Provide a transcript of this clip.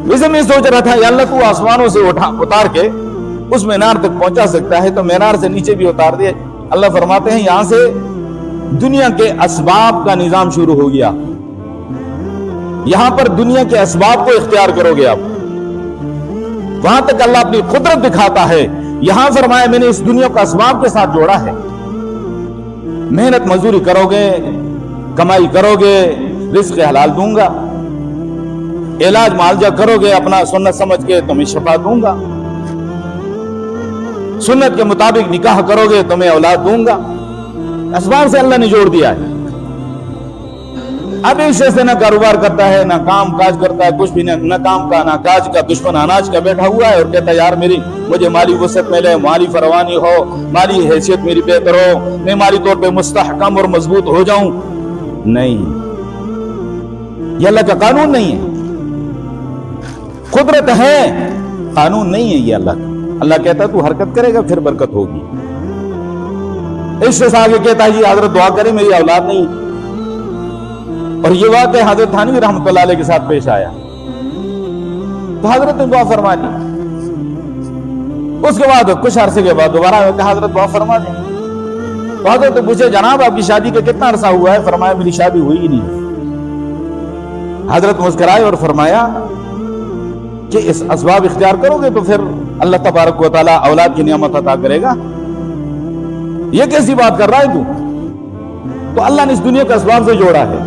ویسے میں سوچ رہا تھا یا اللہ تو آسمانوں سے اتار کے اس مینار تک پہنچا سکتا ہے تو مینار سے نیچے بھی اتار دے. اللہ فرماتے ہیں یہاں سے دنیا کے اسباب کا نظام شروع ہو گیا. یہاں پر دنیا کے اسباب کو اختیار کرو گے آپ. وہاں تک اللہ اپنی قدرت دکھاتا ہے. یہاں فرمایا میں نے اس دنیا کو اسباب کے ساتھ جوڑا ہے. محنت مزدوری کرو گے, کمائی کرو گے, رزق حلال دوں گا. علاج معالجہ کرو گے اپنا سنت سمجھ کے تمہیں شفا دوں گا. سنت کے مطابق نکاح کرو گے تمہیں اولاد دوں گا. اسباب سے اللہ نے جوڑ دیا ہے. اب ایک شخص نہ کاروبار کرتا ہے, نہ کام کاج کرتا ہے, کچھ بھی نہ کام کا نہ کاج کا, دشمن اناج کا بیٹھا ہوا ہے اور کہتا ہے یار مجھے مالی وسعت ملے, مالی فراوانی ہو, مالی حیثیت میری بہتر ہو, میں مالی طور پہ مستحکم اور مضبوط ہو جاؤں. نہیں, یہ اللہ کا قانون نہیں ہے. قدرت ہے, قانون نہیں ہے یہ اللہ کا. اللہ کہتا ہے تو حرکت کرے گا پھر برکت ہوگی. اس سے آگے کہتا ہے جی حضرت دعا کرے میری اولاد نہیں. اور یہ واقعہ حضرت تھانوی رحمۃ اللہ علیہ کے ساتھ پیش آیا تو حضرت نے دعا فرما دی. اس کے بعد کچھ عرصے کے بعد دوبارہ کہا حضرت دعا فرما دیں. تو حضرت نے پوچھے جناب آپ کی شادی کا کتنا عرصہ ہوا ہے؟ فرمایا میری شادی ہوئی ہی نہیں. حضرت مسکرائے اور فرمایا کہ اس اسباب اختیار کرو گے تو پھر اللہ تبارک و تعالیٰ اولاد کی نعمت عطا کرے گا. یہ کیسی بات کر رہا ہے تو اللہ نے اس دنیا کو اسباب سے جوڑا ہے.